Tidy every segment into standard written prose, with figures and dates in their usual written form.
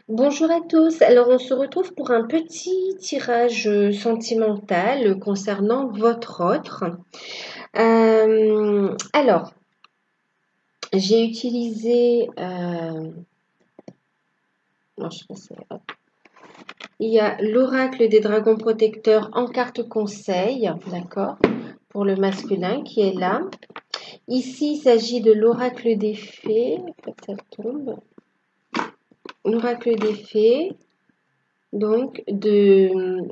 Bonjour à tous. Alors, on se retrouve pour un petit tirage sentimental concernant votre autre. Alors, j'ai utilisé, non, je sais pas hop. Il y a l'oracle des dragons protecteurs en carte conseil, d'accord, pour le masculin qui est là. Ici, il s'agit de l'oracle des fées. Ça tombe. L'oracle des fées, donc de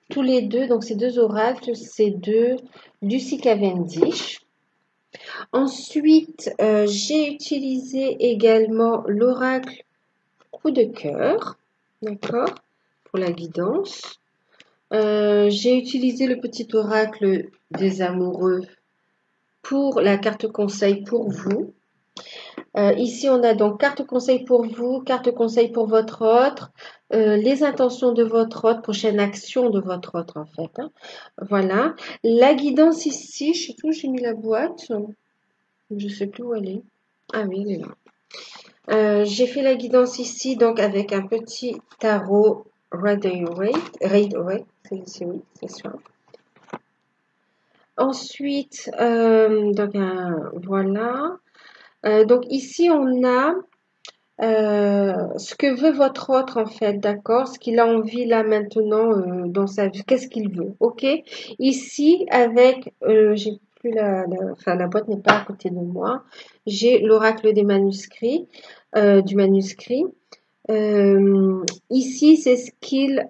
tous les deux, donc ces deux oracles, c'est de Lucy Cavendish. Ensuite, j'ai utilisé également l'oracle coup de cœur, d'accord, pour la guidance. J'ai utilisé le petit oracle des amoureux pour la carte conseil pour vous. Ici, on a donc carte conseil pour vous, carte conseil pour votre autre, les intentions de votre autre, prochaine action de votre autre en fait, hein. Voilà. La guidance ici, je sais plus où j'ai mis la boîte. Je sais plus où elle est. Ah oui, elle est là. J'ai fait la guidance ici donc avec un petit tarot Rider-Waite, c'est ça. Ensuite, donc voilà. Donc ici on a ce que veut votre autre en fait, d'accord? Ce qu'il a envie là maintenant dans sa vie, qu'est-ce qu'il veut, ok? Ici avec, j'ai plus enfin la boîte n'est pas à côté de moi. J'ai l'oracle des manuscrits, du manuscrit. Ici, c'est ce qu'il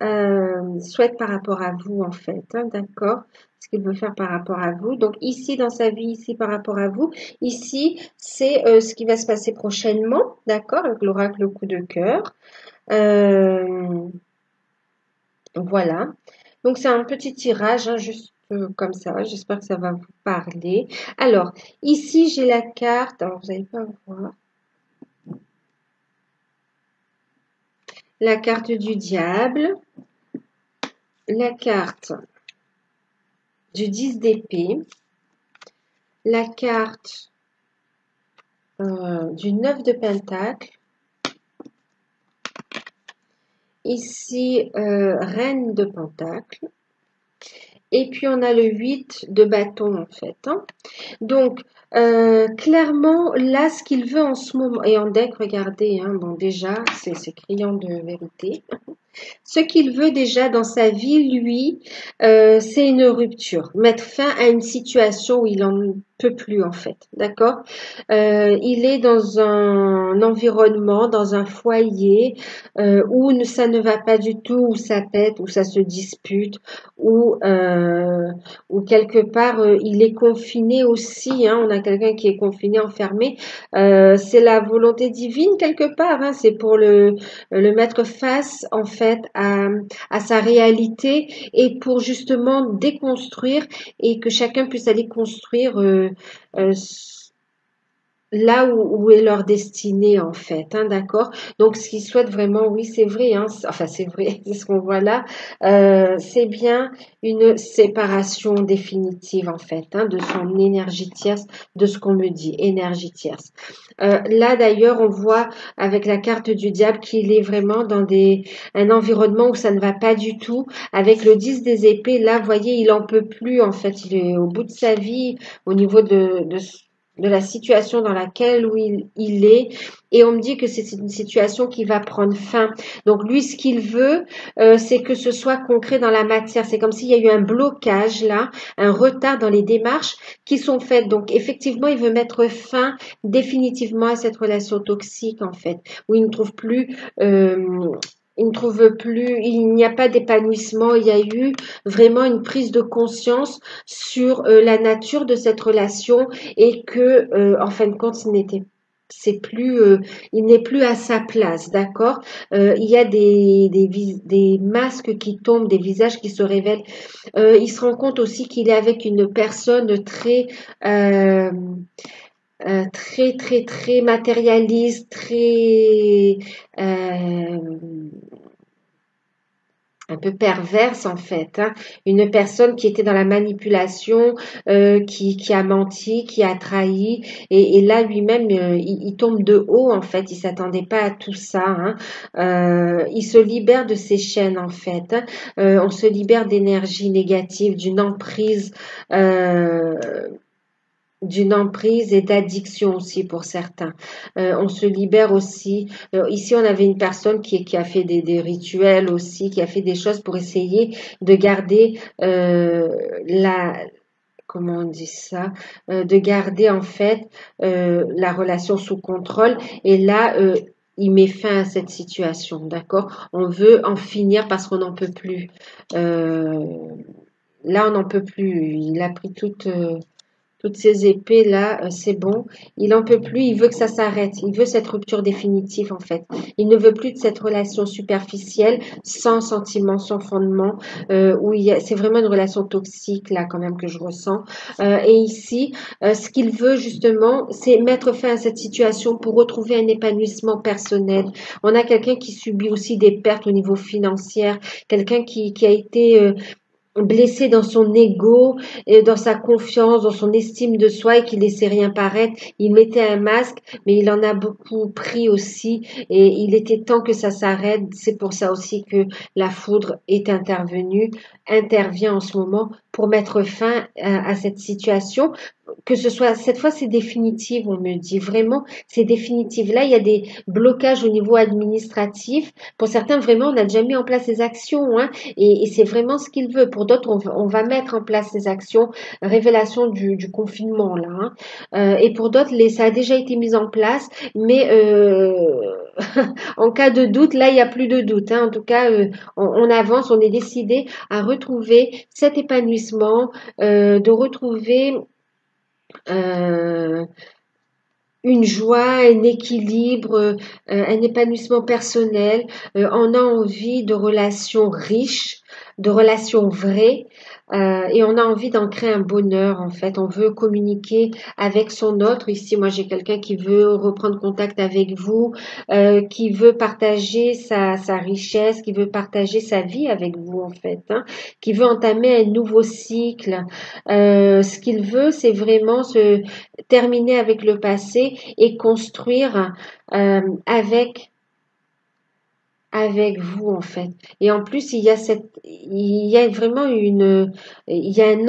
souhaite par rapport à vous, en fait, hein, d'accord? Ce qu'il veut faire par rapport à vous. Donc, ici, dans sa vie, ici, par rapport à vous. Ici, c'est ce qui va se passer prochainement, d'accord? Avec l'oracle coup de cœur. Euh, voilà. Donc, c'est un petit tirage, hein, juste comme ça. J'espère que ça va vous parler. Alors, ici, j'ai la carte. Alors, vous n'allez pas voir. La carte du diable. La carte du 10 d'épée, la carte du 9 de pentacle, ici reine de pentacle, et puis on a le 8 de bâton en fait, hein. Donc, clairement, là, ce qu'il veut en ce moment, et en deck, regardez, hein, bon déjà, c'est criant de vérité. Ce qu'il veut déjà dans sa vie, lui, c'est une rupture, mettre fin à une situation où il en peut plus en fait, d'accord? Il est dans un environnement, dans un foyer où ça ne va pas du tout, où ça pète, où ça se dispute, où quelque part il est confiné aussi, hein, on a quelqu'un qui est confiné, enfermé. C'est la volonté divine quelque part, hein, c'est pour le mettre face en fait à sa réalité et pour justement déconstruire et que chacun puisse aller construire euh, là où est leur destinée en fait, hein, d'accord? Donc ce qu'ils souhaitent vraiment, oui, c'est vrai, hein, enfin c'est vrai, c'est ce qu'on voit là, c'est bien une séparation définitive en fait, hein, de son énergie tierce, de ce qu'on me dit, énergie tierce. Là d'ailleurs, on voit avec la carte du diable qu'il est vraiment dans un environnement où ça ne va pas du tout. Avec le 10 des épées, là, vous voyez, il en peut plus en fait, il est au bout de sa vie au niveau de la situation dans laquelle où il est et on me dit que c'est une situation qui va prendre fin. Donc lui, ce qu'il veut, c'est que ce soit concret dans la matière. C'est comme s'il y a eu un blocage là, un retard dans les démarches qui sont faites. Donc effectivement, il veut mettre fin définitivement à cette relation toxique en fait, où il ne trouve plus... il ne trouve plus, il n'y a pas d'épanouissement, il y a eu vraiment une prise de conscience sur la nature de cette relation et que, en fin de compte, c'est plus, il n'est plus à sa place, d'accord? Il y a des masques qui tombent, des visages qui se révèlent. Il se rend compte aussi qu'il est avec une personne euh, très matérialiste, très, un peu perverse en fait, hein. Une personne qui était dans la manipulation, qui a menti, qui a trahi, et là lui-même il tombe de haut en fait, il s'attendait pas à tout ça, hein. Il se libère de ses chaînes en fait, hein. On se libère d'énergie négative, euh, d'une emprise et d'addiction aussi pour certains. On se libère aussi. Ici, on avait une personne qui a fait des rituels aussi, qui a fait des choses pour essayer de garder la, comment on dit ça, de garder en fait la relation sous contrôle. Et là, il met fin à cette situation, d'accord? On veut en finir parce qu'on n'en peut plus. Euh, Là, on n'en peut plus. Il a pris toutes ces épées là, c'est bon. Il en peut plus, il veut que ça s'arrête. Il veut cette rupture définitive en fait. Il ne veut plus de cette relation superficielle, sans sentiment, sans fondement, c'est vraiment une relation toxique là quand même que je ressens. Et ici, ce qu'il veut justement, c'est mettre fin à cette situation pour retrouver un épanouissement personnel. On a quelqu'un qui subit aussi des pertes au niveau financier, quelqu'un qui a été blessé dans son ego, et dans sa confiance, dans son estime de soi et qu'il laissait rien paraître. Il mettait un masque, mais il en a beaucoup pris aussi et il était temps que ça s'arrête. C'est pour ça aussi que la foudre est intervenue, intervient en ce moment pour mettre fin à cette situation. Que ce soit, cette fois c'est définitif, on me dit vraiment, c'est définitif. Là, il y a des blocages au niveau administratif. Pour certains, vraiment, on a déjà mis en place ces actions, hein, et c'est vraiment ce qu'il veut. Pour d'autres, on va mettre en place ces actions, révélation du confinement, là, hein. Et pour d'autres, ça a déjà été mis en place, mais en cas de doute, là, il n'y a plus de doute, hein. En tout cas, on avance, on est décidé à retrouver cet épanouissement, de retrouver euh, une joie, un équilibre, un épanouissement personnel. On a envie de relations riches, de relations vraies, et on a envie d'en créer un bonheur en fait. On veut communiquer avec son autre. Ici, moi, j'ai quelqu'un qui veut reprendre contact avec vous, qui veut partager sa richesse, qui veut partager sa vie avec vous en fait, hein, qui veut entamer un nouveau cycle. Ce qu'il veut, c'est vraiment se terminer avec le passé et construire avec vous en fait. Et en plus, il y a vraiment il y a un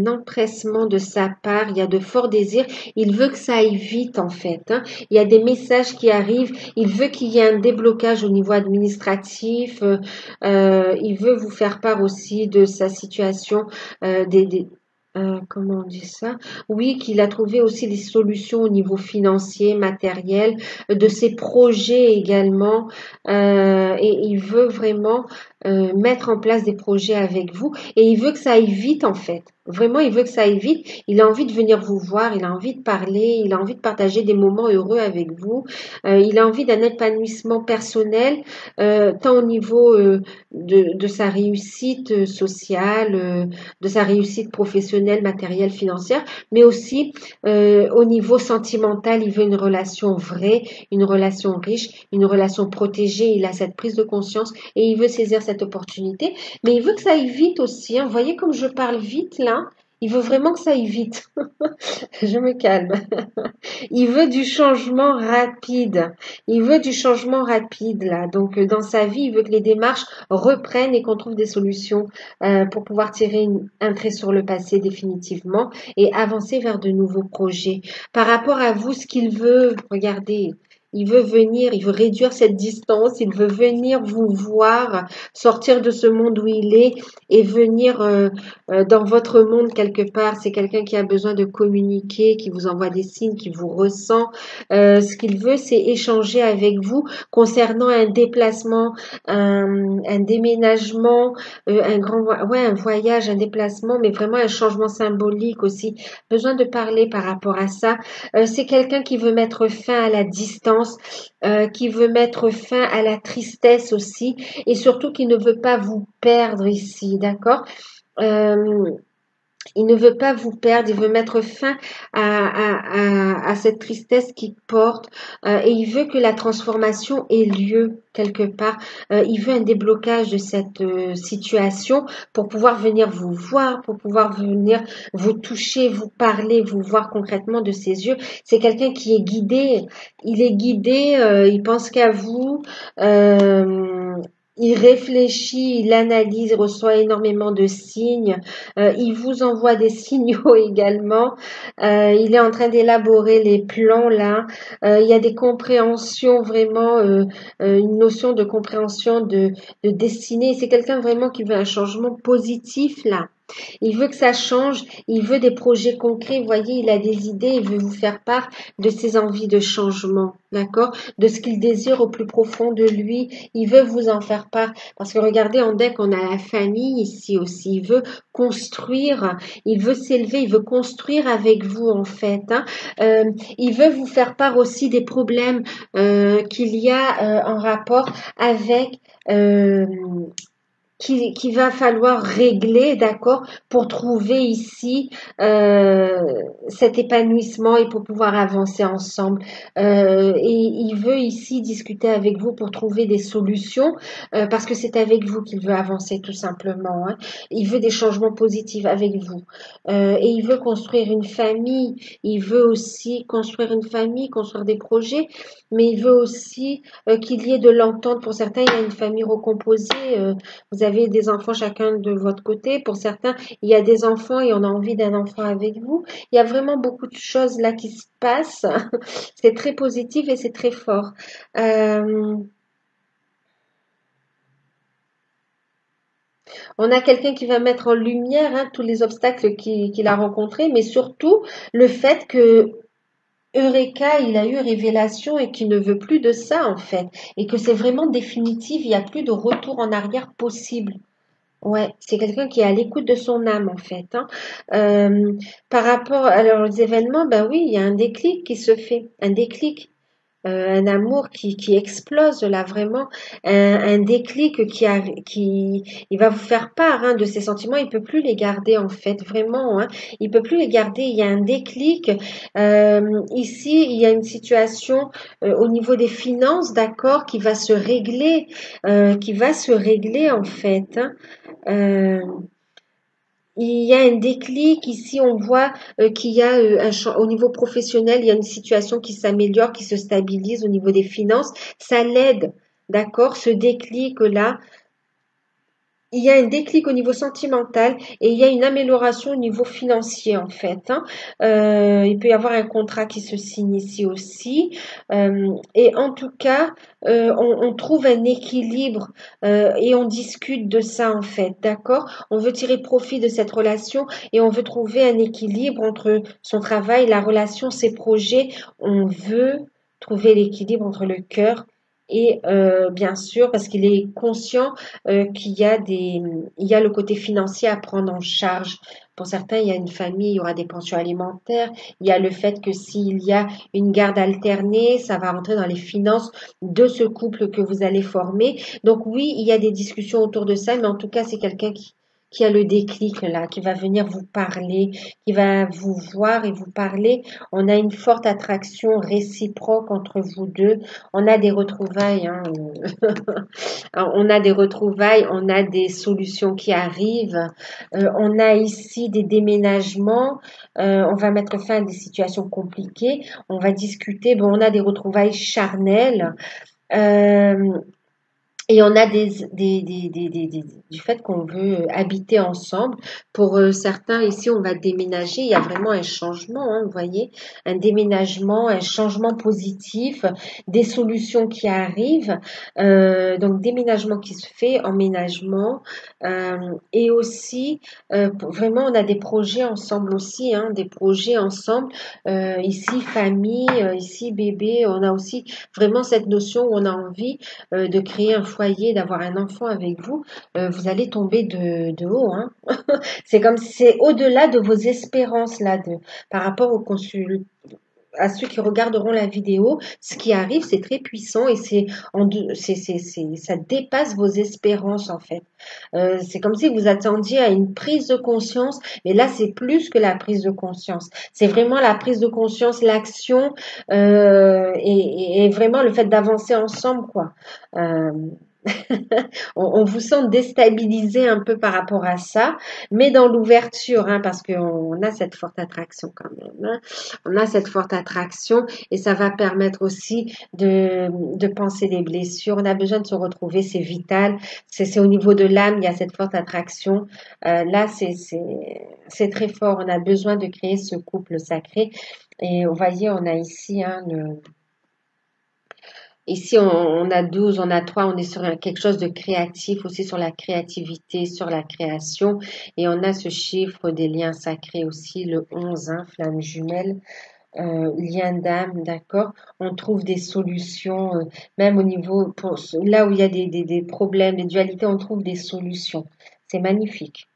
empressement de sa part. Il y a de forts désirs. Il veut que ça aille vite en fait, hein. Il y a des messages qui arrivent. Il veut qu'il y ait un déblocage au niveau administratif. Il veut vous faire part aussi de sa situation, comment on dit ça? Oui, qu'il a trouvé aussi des solutions au niveau financier, matériel, de ses projets également, et il veut vraiment mettre en place des projets avec vous et il veut que ça aille vite en fait. Vraiment, il veut que ça aille vite. Il a envie de venir vous voir, il a envie de parler, il a envie de partager des moments heureux avec vous. Il a envie d'un épanouissement personnel, tant au niveau de sa réussite sociale, de sa réussite professionnelle, matérielle, financière, mais aussi au niveau sentimental. Il veut une relation vraie, une relation riche, une relation protégée. Il a cette prise de conscience et il veut saisir cette opportunité. Mais il veut que ça aille vite aussi, hein. Vous voyez comme je parle vite là? Il veut vraiment que ça aille vite. Je me calme. Il veut du changement rapide. Il veut du changement rapide là. Donc dans sa vie, il veut que les démarches reprennent et qu'on trouve des solutions pour pouvoir tirer un trait sur le passé définitivement et avancer vers de nouveaux projets. Par rapport à vous, ce qu'il veut, regardez, il veut venir, il veut réduire cette distance, il veut venir vous voir, sortir de ce monde où il est et venir dans votre monde quelque part. C'est quelqu'un qui a besoin de communiquer, qui vous envoie des signes, qui vous ressent. Ce qu'il veut, c'est échanger avec vous concernant un déplacement, un déménagement, un voyage, un déplacement, mais vraiment un changement symbolique aussi. Besoin de parler par rapport à ça. C'est quelqu'un qui veut mettre fin à la distance, qui veut mettre fin à la tristesse aussi, et surtout qui ne veut pas vous perdre ici, d'accord? Euh, Il ne veut pas vous perdre, il veut mettre fin à cette tristesse qu'il porte et il veut que la transformation ait lieu quelque part. Il veut un déblocage de cette situation pour pouvoir venir vous voir, pour pouvoir venir vous toucher, vous parler, vous voir concrètement de ses yeux. C'est quelqu'un qui est guidé, il est guidé, il pense qu'à vous. Euh, il réfléchit, il analyse, il reçoit énormément de signes. Il vous envoie des signaux également. Il est en train d'élaborer les plans là. Il y a des compréhensions vraiment, une notion de compréhension de destinée. C'est quelqu'un vraiment qui veut un changement positif là. Il veut que ça change, il veut des projets concrets. Vous voyez, il a des idées, il veut vous faire part de ses envies de changement, d'accord? De ce qu'il désire au plus profond de lui. Il veut vous en faire part. Parce que regardez, en deck, on a la famille ici aussi. Il veut construire, il veut s'élever, il veut construire avec vous en fait, hein. Euh, il veut vous faire part aussi des problèmes qu'il y a en rapport avec euh, qu'il va falloir régler, d'accord, pour trouver ici euh, cet épanouissement et pour pouvoir avancer ensemble. Et il veut ici discuter avec vous pour trouver des solutions, parce que c'est avec vous qu'il veut avancer tout simplement, hein. Il veut des changements positifs avec vous. Et il veut construire une famille. Il veut aussi construire une famille, construire des projets, mais il veut aussi qu'il y ait de l'entente. Pour certains, il y a une famille recomposée. Vous avez des enfants chacun de votre côté. Pour certains, il y a des enfants et on a envie d'un enfant avec vous. Il y a vraiment beaucoup de choses là qui se passent. C'est très positif et c'est très fort. Euh, on a quelqu'un qui va mettre en lumière, hein, tous les obstacles qu'il a rencontrés, mais surtout le fait que Eureka, il a eu révélation et qu'il ne veut plus de ça en fait, et que c'est vraiment définitif, il n'y a plus de retour en arrière possible. Ouais, c'est quelqu'un qui est à l'écoute de son âme en fait, hein. Par rapport alors aux événements, ben oui, il y a un déclic qui se fait, un déclic, un amour qui explose là vraiment, un déclic il va vous faire part, hein, de ses sentiments, il peut plus les garder en fait, vraiment, hein, il peut plus les garder. Il y a un déclic. Ici, il y a une situation au niveau des finances, d'accord, qui va se régler en fait, hein. Euh, il y a un déclic ici, on voit qu'il y a au niveau professionnel, il y a une situation qui s'améliore, qui se stabilise au niveau des finances. Ça l'aide, d'accord, ce déclic-là. Il y a un déclic au niveau sentimental et il y a une amélioration au niveau financier en fait, hein. Il peut y avoir un contrat qui se signe ici aussi. Et en tout cas, on trouve un équilibre et on discute de ça en fait, d'accord? On veut tirer profit de cette relation et on veut trouver un équilibre entre son travail, la relation, ses projets. On veut trouver l'équilibre entre le cœur et bien sûr, parce qu'il est conscient il y a le côté financier à prendre en charge. Pour certains, il y a une famille, il y aura des pensions alimentaires. Il y a le fait que s'il y a une garde alternée, ça va rentrer dans les finances de ce couple que vous allez former. Donc oui, il y a des discussions autour de ça, mais en tout cas, c'est quelqu'un qui a le déclic là, qui va venir vous parler, qui va vous voir et vous parler. On a une forte attraction réciproque entre vous deux. On a des retrouvailles, hein. On a des retrouvailles, on a des solutions qui arrivent, on a ici des déménagements, on va mettre fin à des situations compliquées, on va discuter, bon, on a des retrouvailles charnelles, euh, et on a du fait qu'on veut habiter ensemble. Pour certains, ici, on va déménager. Il y a vraiment un changement, hein, vous voyez, un déménagement, un changement positif, des solutions qui arrivent. Donc, déménagement qui se fait, emménagement. Et aussi, vraiment, on a des projets ensemble aussi, hein, des projets ensemble. Ici, famille, ici, bébé. On a aussi vraiment cette notion où on a envie de créer un foyer, d'avoir un enfant avec vous, vous allez tomber de haut, hein. C'est comme si c'est au-delà de vos espérances là, par rapport au consul, à ceux qui regarderont la vidéo, ce qui arrive, c'est très puissant et ça dépasse vos espérances en fait. C'est comme si vous attendiez à une prise de conscience, mais là c'est plus que la prise de conscience. C'est vraiment la prise de conscience, l'action et vraiment le fait d'avancer ensemble quoi. Euh, on vous sent déstabilisé un peu par rapport à ça, mais dans l'ouverture, hein, parce qu'on a cette forte attraction quand même. Hein. On a cette forte attraction et ça va permettre aussi de penser les blessures. On a besoin de se retrouver, c'est vital. C'est au niveau de l'âme, il y a cette forte attraction. Là, c'est très fort. On a besoin de créer ce couple sacré. Et vous voyez, on a ici Ici, on a 12, on a 3, on est sur quelque chose de créatif, aussi sur la créativité, sur la création. Et on a ce chiffre des liens sacrés aussi, le 11, hein, flamme jumelle, lien d'âme, d'accord? On trouve des solutions, même au niveau, là où il y a des problèmes, des dualités, on trouve des solutions. C'est magnifique.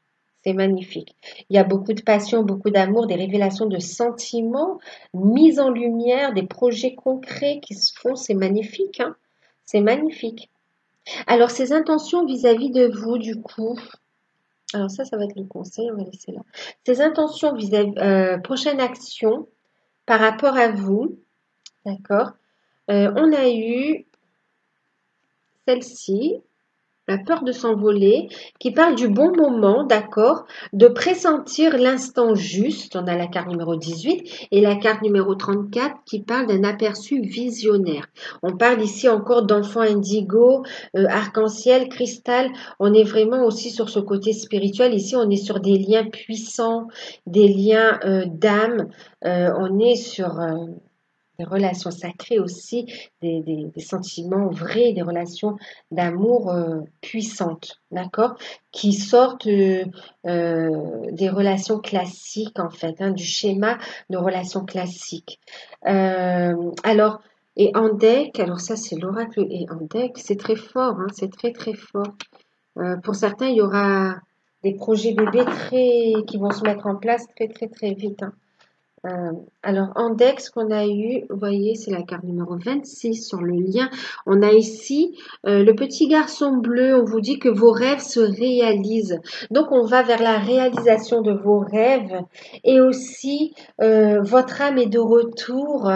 C'est magnifique. Il y a beaucoup de passion, beaucoup d'amour, des révélations de sentiments, mise en lumière, des projets concrets qui se font. C'est magnifique, hein? C'est magnifique. Alors, ces intentions vis-à-vis de vous, du coup, alors ça va être le conseil, on va laisser là. Ces intentions vis-à-vis, prochaine action par rapport à vous, d'accord? On a eu celle-ci, la peur de s'envoler, qui parle du bon moment, d'accord, de pressentir l'instant juste. On a la carte numéro 18 et la carte numéro 34 qui parle d'un aperçu visionnaire. On parle ici encore d'enfant indigo, arc-en-ciel, cristal. On est vraiment aussi sur ce côté spirituel. Ici, on est sur des liens puissants, des liens d'âme. On est sur des relations sacrées aussi, des sentiments vrais, des relations d'amour puissantes, d'accord, qui sortent des relations classiques en fait, hein, du schéma de relations classiques. Alors, et en deck, alors ça c'est l'oracle et en deck, c'est très fort, hein, c'est très très fort. Pour certains, il y aura des projets bébés qui vont se mettre en place très très très vite. Hein. Euh, alors, index qu'on a eu, vous voyez, c'est la carte numéro 26 sur le lien. On a ici le petit garçon bleu. On vous dit que vos rêves se réalisent. Donc, on va vers la réalisation de vos rêves et aussi votre âme est de retour.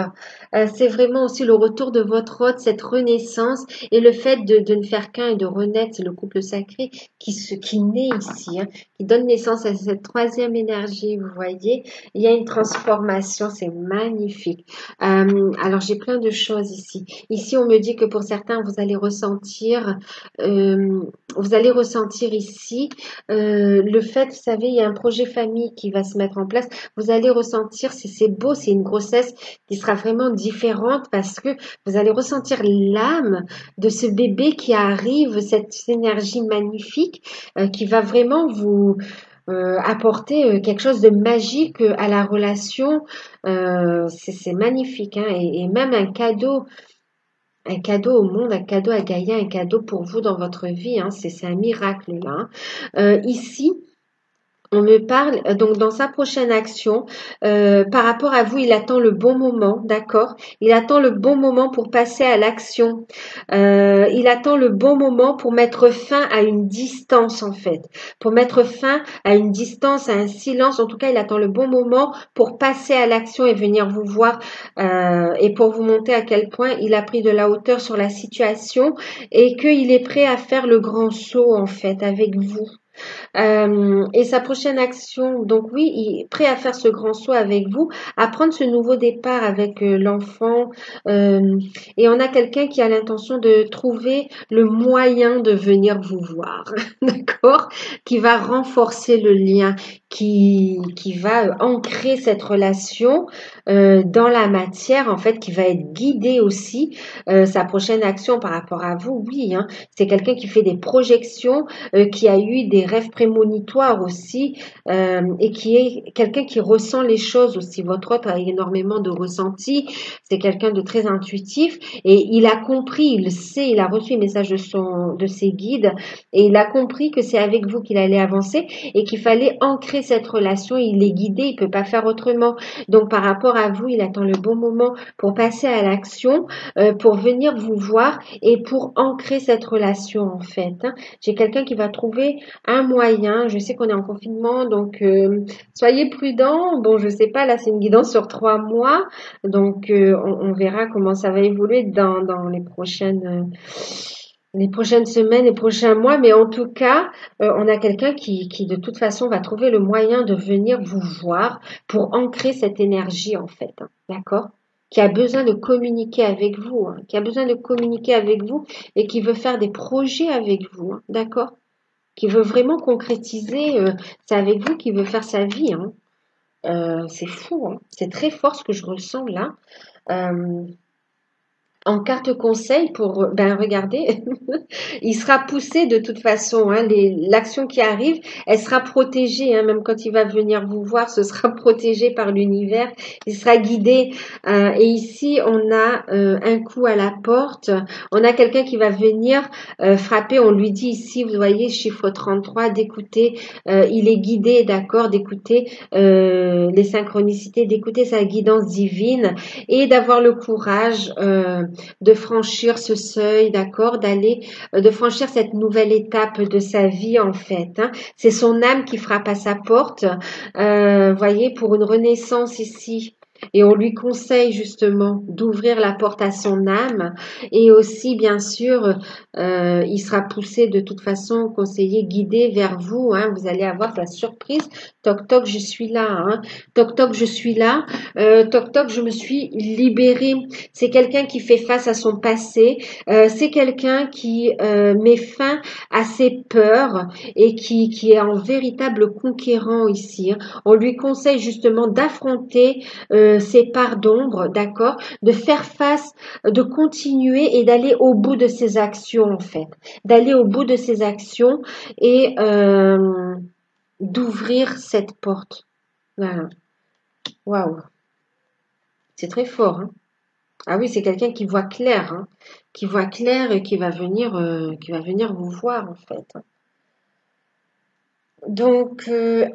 C'est vraiment aussi le retour de votre hôte, cette renaissance et le fait de ne faire qu'un et de renaître. C'est le couple sacré qui naît ici, hein, qui donne naissance à cette troisième énergie, vous voyez. Il y a une transformation, c'est magnifique. Alors j'ai plein de choses ici. Ici, on me dit que pour certains, vous allez ressentir ici le fait, vous savez, il y a un projet famille qui va se mettre en place. Vous allez ressentir, c'est beau, c'est une grossesse qui sera vraiment différente parce que vous allez ressentir l'âme de ce bébé qui arrive, cette énergie magnifique qui va vraiment vous apporter quelque chose de magique à la relation. C'est magnifique, hein, et même un cadeau au monde, un cadeau à Gaïa, un cadeau pour vous dans votre vie. Hein, c'est un miracle là. Hein. Ici, on me parle, donc dans sa prochaine action, par rapport à vous, il attend le bon moment, d'accord? Il attend le bon moment pour passer à l'action. Il attend le bon moment pour mettre fin à une distance, en fait. Pour mettre fin à une distance, à un silence. En tout cas, il attend le bon moment pour passer à l'action et venir vous voir et pour vous montrer à quel point il a pris de la hauteur sur la situation et qu'il est prêt à faire le grand saut, en fait, avec vous. Et sa prochaine action, donc oui, il est prêt à faire ce grand saut avec vous, à prendre ce nouveau départ avec l'enfant. Et on a quelqu'un qui a l'intention de trouver le moyen de venir vous voir, d'accord? Qui va renforcer le lien, qui va ancrer cette relation dans la matière, en fait, qui va être guidé aussi. Sa prochaine action par rapport à vous, oui, hein, c'est quelqu'un qui fait des projections, qui a eu des rêves prémonitions prémonitoire aussi et qui est quelqu'un qui ressent les choses aussi. Votre hôte a énormément de ressenti, c'est quelqu'un de très intuitif et il a compris, il sait, il a reçu les messages de ses guides et il a compris que c'est avec vous qu'il allait avancer et qu'il fallait ancrer cette relation. Il est guidé, il peut pas faire autrement. Donc par rapport à vous, il attend le bon moment pour passer à l'action, pour venir vous voir et pour ancrer cette relation en fait. Hein. J'ai quelqu'un qui va trouver un moyen. Je sais qu'on est en confinement, donc soyez prudents. Bon, je sais pas, là c'est une guidance sur 3 mois, donc on verra comment ça va évoluer dans les prochaines semaines, les prochains mois, mais en tout cas, on a quelqu'un qui de toute façon va trouver le moyen de venir vous voir pour ancrer cette énergie en fait, hein, d'accord? Qui a besoin de communiquer avec vous, hein, qui a besoin de communiquer avec vous et qui veut faire des projets avec vous, hein, d'accord? Qui veut vraiment concrétiser, c'est avec vous qu'il veut faire sa vie, hein. C'est fou, hein. C'est très fort ce que je ressens là. Euh, En carte conseil pour, ben regardez, il sera poussé de toute façon. Hein, l'action qui arrive, elle sera protégée. Hein, même quand il va venir vous voir, ce sera protégé par l'univers. Il sera guidé. Et ici, on a un coup à la porte. On a quelqu'un qui va venir frapper. On lui dit ici, vous voyez, chiffre 33, d'écouter. Il est guidé, d'accord, d'écouter les synchronicités, d'écouter sa guidance divine et d'avoir le courage de franchir ce seuil, d'accord, de franchir cette nouvelle étape de sa vie en fait. Hein. C'est son âme qui frappe à sa porte, voyez, pour une renaissance ici. Et on lui conseille justement d'ouvrir la porte à son âme et aussi bien sûr il sera poussé de toute façon, conseillé, guidé vers vous. Hein. Vous allez avoir la surprise. Toc toc, je suis là. Hein. Toc toc, je suis là. Toc toc, je me suis libérée. C'est quelqu'un qui fait face à son passé. C'est quelqu'un qui met fin à ses peurs et qui est un véritable conquérant ici. Hein. On lui conseille justement d'affronter ses parts d'ombre, d'accord, de faire face, de continuer et d'aller au bout de ses actions en fait, d'aller au bout de ses actions et d'ouvrir cette porte. Voilà. Waouh, c'est très fort. Hein. Ah oui, c'est quelqu'un qui voit clair, hein, qui voit clair et qui va venir vous voir en fait. Hein. Donc,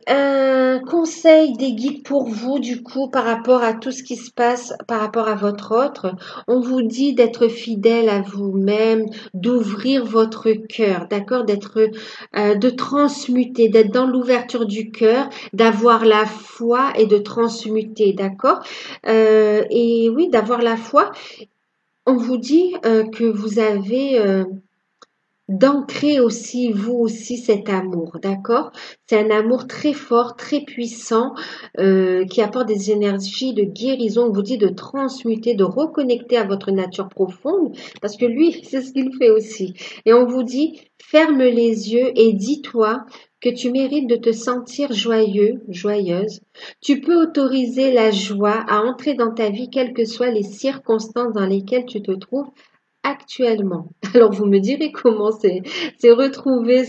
un conseil des guides pour vous, du coup, par rapport à tout ce qui se passe, par rapport à votre autre, on vous dit d'être fidèle à vous-même, d'ouvrir votre cœur, d'accord, de transmuter, d'être dans l'ouverture du cœur, d'avoir la foi et de transmuter, d'accord, et oui, d'avoir la foi. On vous dit que vous avez d'ancrer aussi, vous aussi, cet amour, d'accord? C'est un amour très fort, très puissant, qui apporte des énergies de guérison. On vous dit de transmuter, de reconnecter à votre nature profonde, parce que lui, c'est ce qu'il fait aussi. Et on vous dit, ferme les yeux et dis-toi que tu mérites de te sentir joyeux, joyeuse. Tu peux autoriser la joie à entrer dans ta vie, quelles que soient les circonstances dans lesquelles tu te trouves actuellement. Alors vous me direz comment c'est retrouvé,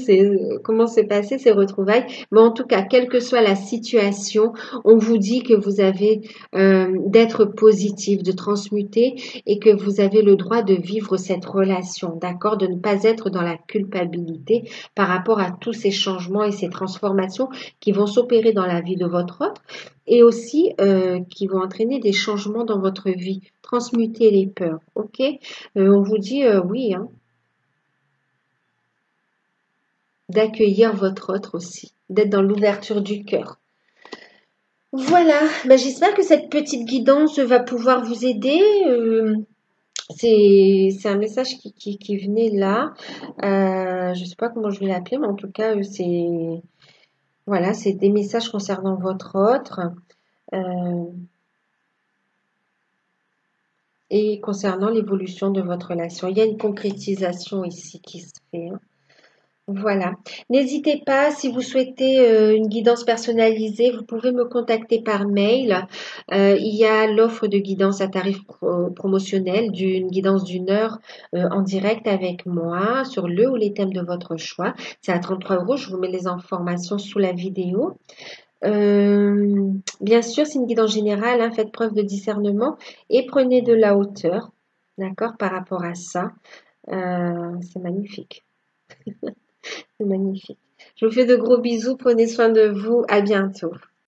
comment s'est passé ces retrouvailles, mais en tout cas, quelle que soit la situation, on vous dit que vous avez d'être positif, de transmuter et que vous avez le droit de vivre cette relation, d'accord, de ne pas être dans la culpabilité par rapport à tous ces changements et ces transformations qui vont s'opérer dans la vie de votre autre et aussi qui vont entraîner des changements dans votre vie. Transmuter les peurs, ok? On vous dit oui, hein, d'accueillir votre autre aussi, d'être dans l'ouverture du cœur. Voilà, ben, j'espère que cette petite guidance va pouvoir vous aider. C'est un message qui venait là. Je ne sais pas comment je vais l'appeler, mais en tout cas, c'est voilà, c'est des messages concernant votre autre et concernant l'évolution de votre relation. Il y a une concrétisation ici qui se fait. Hein. Voilà. N'hésitez pas, si vous souhaitez une guidance personnalisée, vous pouvez me contacter par mail. Il y a l'offre de guidance à tarif promotionnel d'une guidance d'une heure en direct avec moi sur le ou les thèmes de votre choix. C'est à 33 €. Je vous mets les informations sous la vidéo. Bien sûr, c'est une guidance générale, hein, faites preuve de discernement et prenez de la hauteur, d'accord, par rapport à ça. C'est magnifique. C'est magnifique. Je vous fais de gros bisous. Prenez soin de vous. À bientôt.